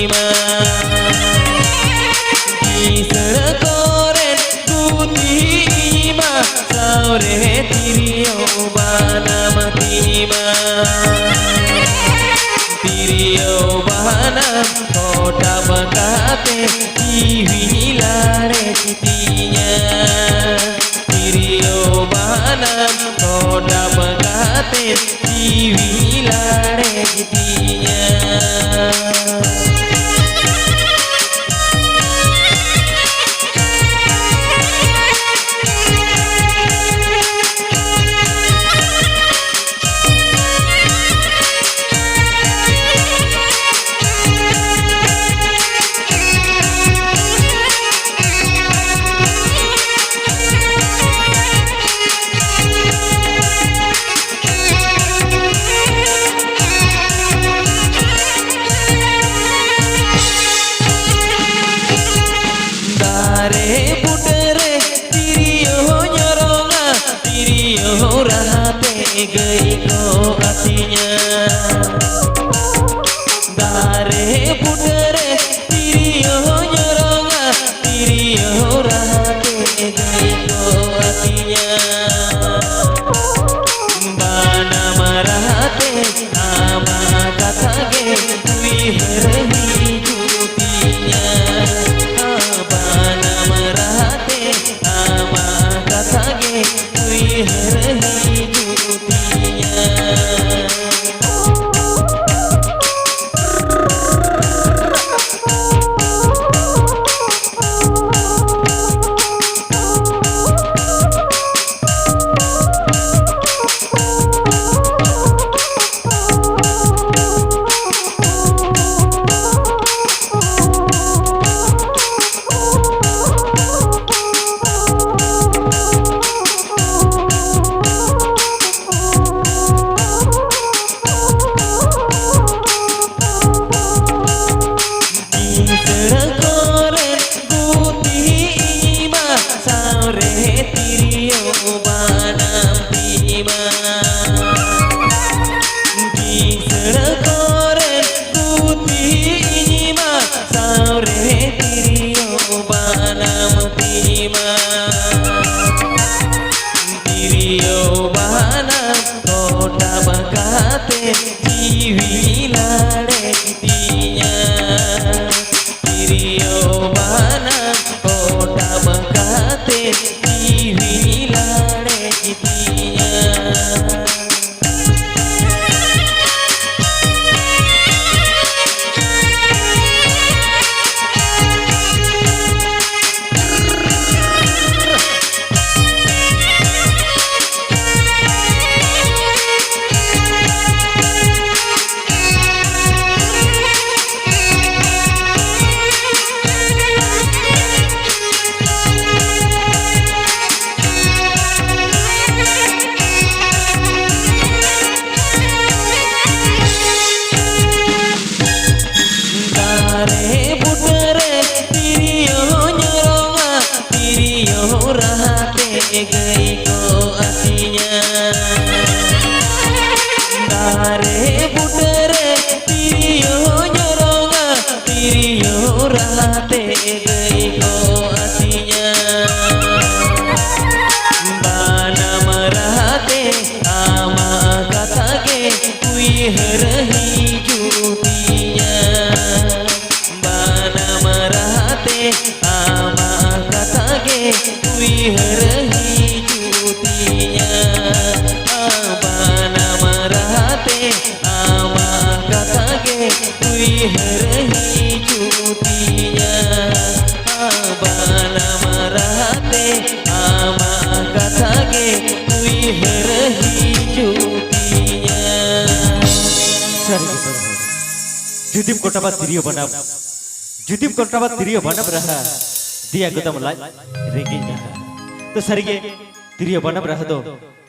tima kisar koren kutima saure tirio banam tima tirio banam kota bekate dihilare kitinya tirio banam kota bekate dihilare kitinya. Gay ko hatinya dare putere tirio nyoronga tirio rahate gay ko hatinya bana marahate ama kathage wiherhi jutinya bana marahate ama kathage wiherhi gay ko hatinya dare putere tirio nyoronga tirio rahate gay ko hatinya bana marahate ama kathage wiherhi jutinya bana marahate ama kathage wiherhi jutinya bana marahate ama kathage wiherhi jutinya bana marahate ama kathage wiherhi jutinya. जुदिम कोटाबाद तिरियो बनब रहा दिया गुदम लाई ranging रहा तो सरिगे तिरियो बनब रहा दो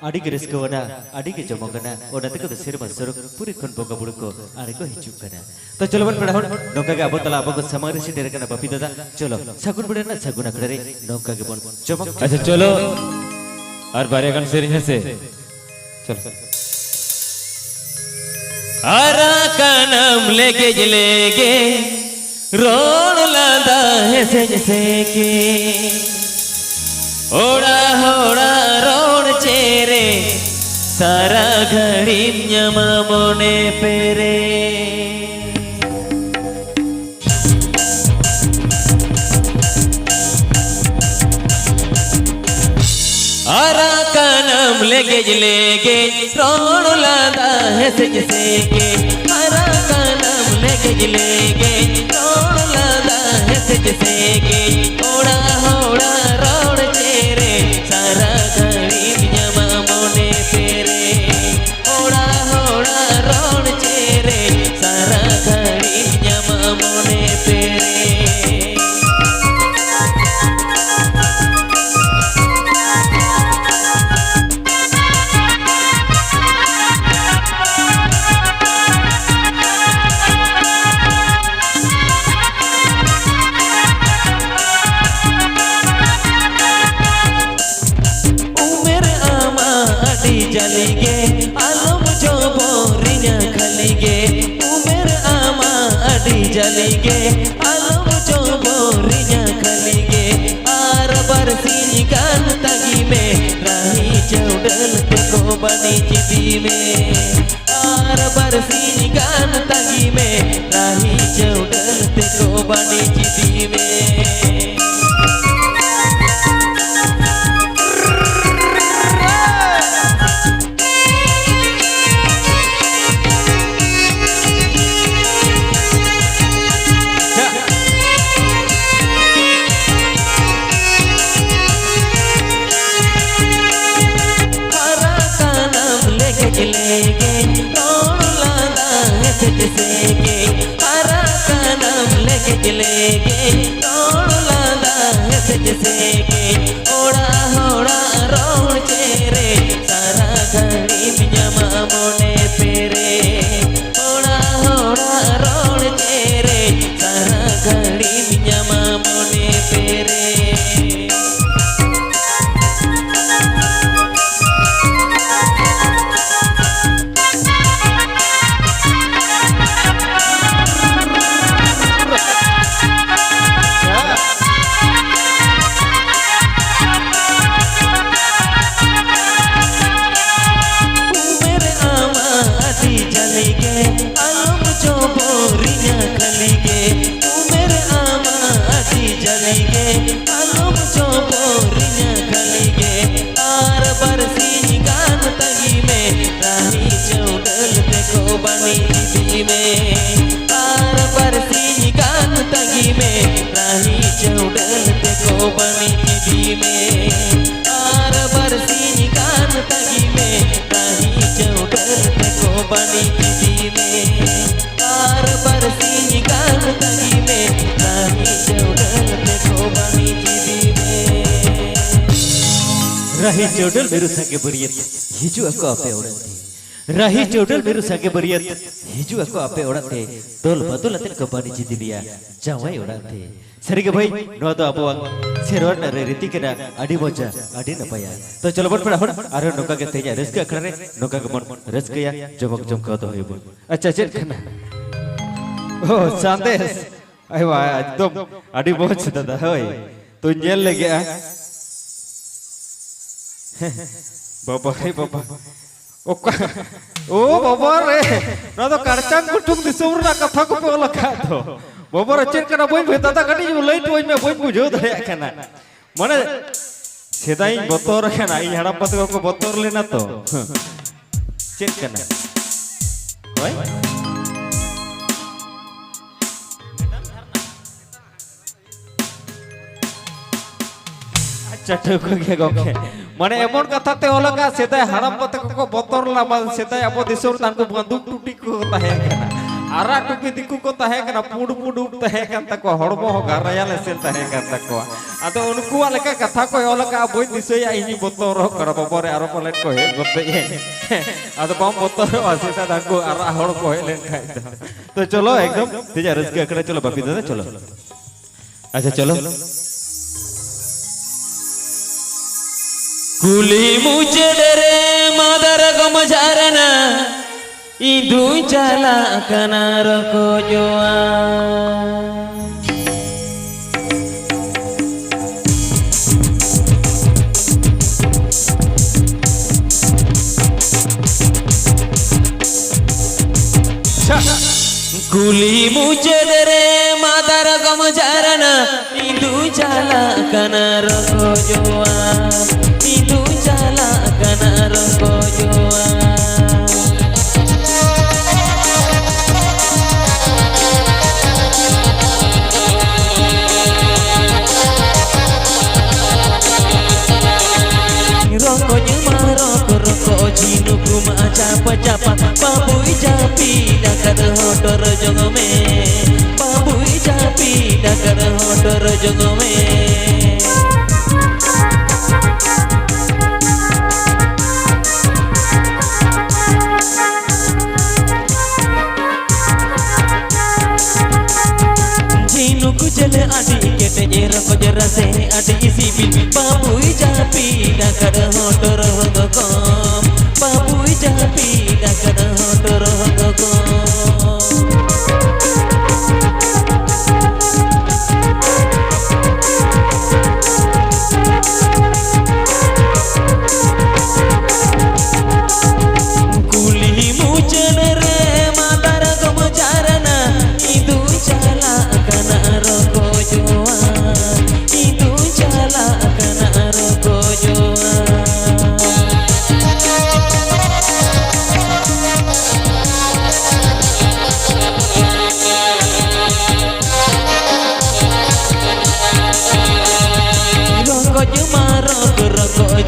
आड़ी के रिस्क वना आड़ी के जमोगना ओना तक तो सिर मसर पूरी खन बोगा बुड़ को आड़ी को हिचुक करना तो चलो बन पड़ा नौका के अबतला अब को समारे से डेरे करना बपी दादा चलो सगुन बड़े ना सगुन अकड़े नौका के बन चमक अच्छा चलो और बारे गन से चलो हरा का नाम लेके रोण लादा हेसे सेके ओड़ा होड़ा रोण चेरे सारा घड़ी न्यमा मोने पेरे आरा कानम लेगे रोण लादा हेसे सेके आरा कानम लेगे रोण लादा हेसे सेके ओड़ा होड़ा रोण चेरे सारा घड़ी न्यमा मोने पेरे ओड़ा होड़ा रोण चेरे सारा घड़ी न्यमा मोने पेरे जलीगे आलम जो बोरिया खलीगे उमेर आमा अडी जलीगे आलम जो बोरिया खलीगे आर बरसी गान तगी में राही चौडल ते को बनी चिदी में आर बरसी गान तगी में राही चौडल ते को बनी चिदी में ओड़ा होड़ा रोण चेरे सारा घड़ी न्यमा मोने पेरे ओड़ा होड़ा रोण चेरे सारा घड़ी न्यमा मोने पेरे बनी चिदी में आर बरसी गान तगी में राही चौडल ते को बनी चिदी में आर बरसी गान तगी में राही चौडल ते को बनी चिदी में आर बरसी गान तगी में राही चौडल ते को बनी चिदी में राही चौडल मेरू संगे बरियत हिजू अको आपे ओरते राही चौडल मेरू संगे बरियत हिजू अको आपे ओरते दोल बदल अतन को बनी चिदी लिया जावाई ओरते सरिगे भाई नो तो अबो सेरवर न रीति केना अडी मोजा अडी नपाया तो चलो बट पड़ा हड़ आरो नोका के तेजा रस्क अखरे नोका के मन रस्क या जमक जमका तो होइबो अच्छा चेक करना ओ संदेश आई वाह एकदम अडी मोज दादा होय तो नेल ले गया बाबा हे बाबा ओ बाबा रे ना तो करचांग कुटुंग दिसुर ना कथा को पे लखा तो बाबा रे चेक करना बोई भेता ता कटी लई तो में बोई बुझो दया कना माने सेदाई बतोर कना ई हड़ा पत को बतोर लेना तो चेक करना ओए चटको के गोके माने एमन कथा ते ओलगा सेदाय हड़म पते को बतोर ला बा सेदाय अबो दिसोर तानको बंदूक टूटी को ताहे कना आरा टुकी दिकु को ताहे कना पुड पुड ताहे कन तको हड़मो हो गारया ले सेल ताहे कन तको आदो उनको वाले कथा को ओलगा बोई दिसोया इनी बतोर हो कर बबरे आरो पलेट को हे गोते आदो बम बतोर आसेता तानको आरा हड़ को हे लेन खाय तो चलो एकदम तेजा रस के अकड़े चलो बापी दादा चलो अच्छा चलो कुली मुचडरे मादर गमजारना ई दुई चाला कनार को जोआ cala kana roko joa itu cala kana roko joa roko nyuma roko jinu kuma capa capa babui japi dakar hodor jongome babui japi dakar hodor jongome jinu ku jele adi kete roko jerase adi isi bil babui japi dakar hodor hodokom babui japi dakar hodor hodokom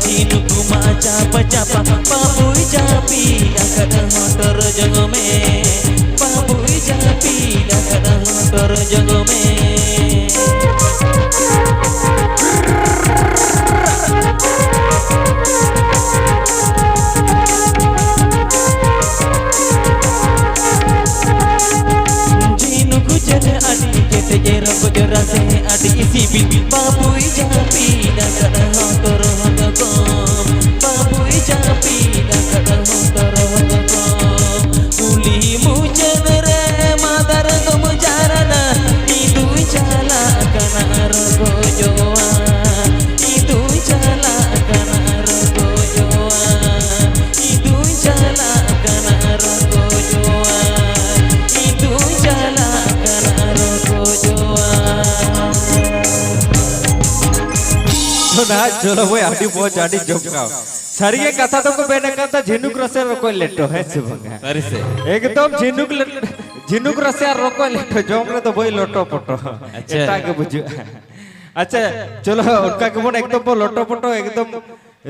jinu kuma capa capa babui japi dakar hodor jongome babui japi dakar hodor jongome jinu ku jele adi kete roko jerase adi isi bil babui japi dakar hodor hodokom babui japi dakar hodor hodokom kuli mujanre madar gom jarana itu cala kana roko joa itu cala kana roko joa itu cala kana roko joa itu cala kana roko joa ना चलो वो आड़ी बहुत आड़ी जमकाओ सारी ये कथा तो को बेने कथा झिनुक रसे रोको लेटो है सुबंगा सरी से एकदम झिनुक रसे रोको लेटो जोमरे तो वही लोटो पटो अच्छा के बुझु अच्छा चलो उनका के बोन एकदम लोटो पटो एकदम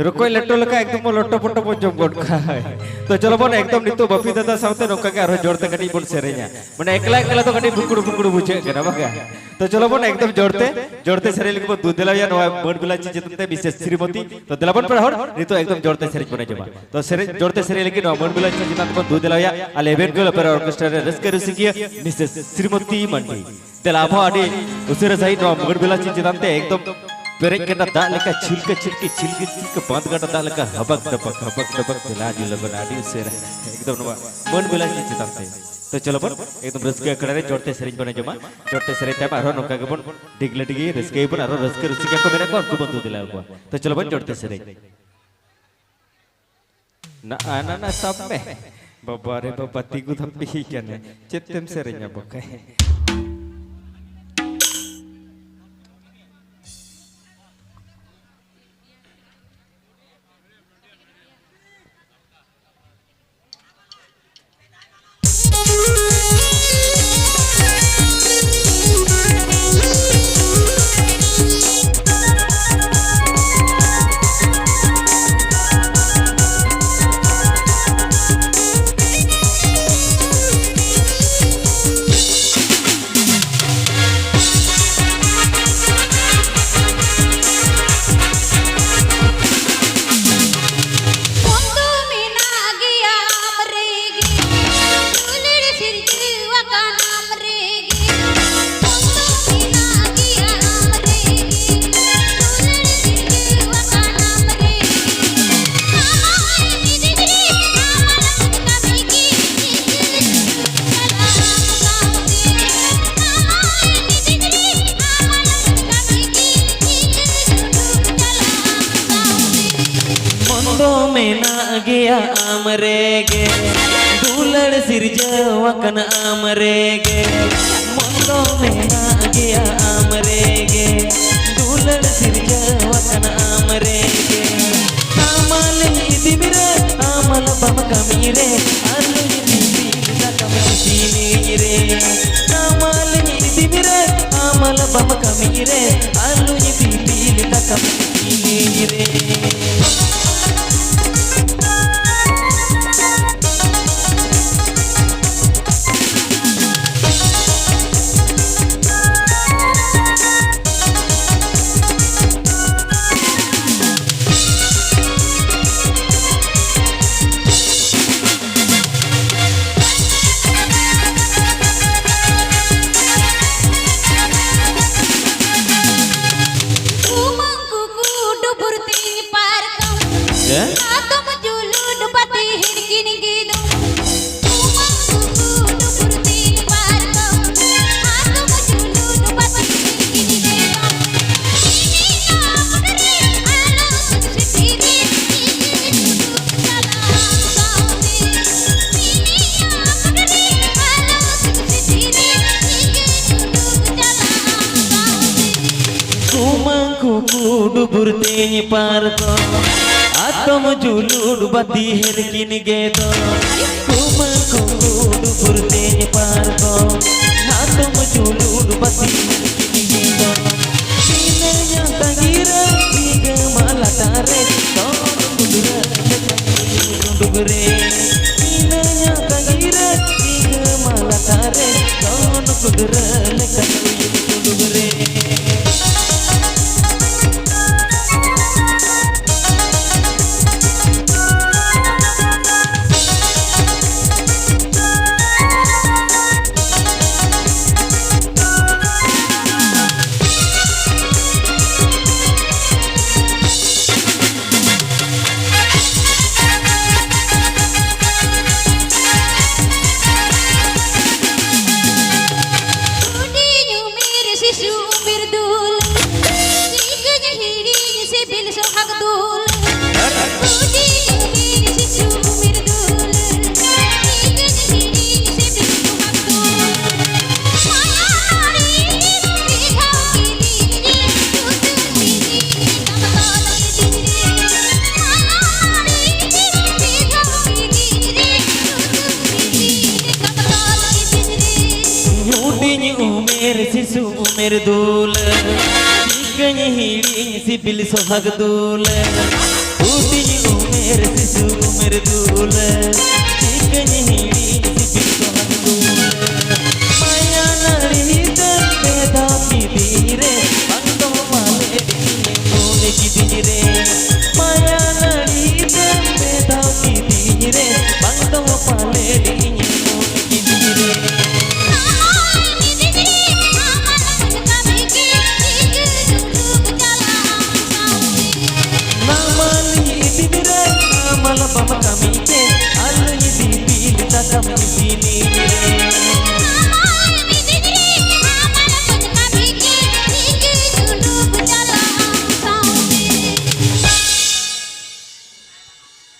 रोको लेटो लका एकदम लोटो पटो बो जम गोड का तो चलो बोन एकदम नितो बपी दादा सावते नोका के आरो जोड़ते कटी बोन सेरे냐 माने एकला एकला तो कटी बुकुड़ बुकुड़ बुझे केना बगा तो चलो बोन एकदम जोड़ते सेरेल के दूध दिला या नवा बड़ बिला चीज जतते विशेष श्रीमती तो दिलाबन पर हर नी तो एकदम जोड़ते सेरेज बने जमा तो सेरे जोड़ते सेरेल के नवा बड़ बिला चीज जतते दूध दिला या आ 11 गोल पर ऑर्केस्ट्रा रे रस कर सिकिया मिसेस श्रीमती मंडी तेलाभो आडी उसेरे सही नवा बड़ बिला चीज जतते एकदम पेरे के दा लेका छिलके बांध गटा दा लेका हबक दबक दिला दी लगन आडी उसेरे एकदम नवा बड़ बिला चीज जतते तो चलो बन एकदम रसके अकड़े जोड़ते सेरेज बने जमा जोड़ते सेरेज टाइम आरो नोका के बन डिगले डिगी रसके बन आरो रसके रसके को मेरे को बंदू दिला को तो चलो बन जोड़ते सेरेज ना आना ना सब में बाबा रे बाबा तिगु थप्पी ही क्या ने चित्तम सेरेज बके में ना गया आमरेगे दुलड़ सिरजवकन आमरेगे मंदो में ना गया आमरेगे hamal bam kamire alu ni pipil takam re डुबुर तेज पार को आतम जुलूड बती हिर किन गे दो कुमा को डुबुर तेज पार को आतम जुलूड बती हिर किन गे दो सीने yang tangira tiga malah tare don kudura dugre सीने yang tangira tiga malah tare don kudura lekan dugre Sissu मेरे दूल चिकनी हिड़ी सिबिल सोहाग दूल उठी मेरे सिसु मेरे दूल चिकनी हिड़ी सिबिल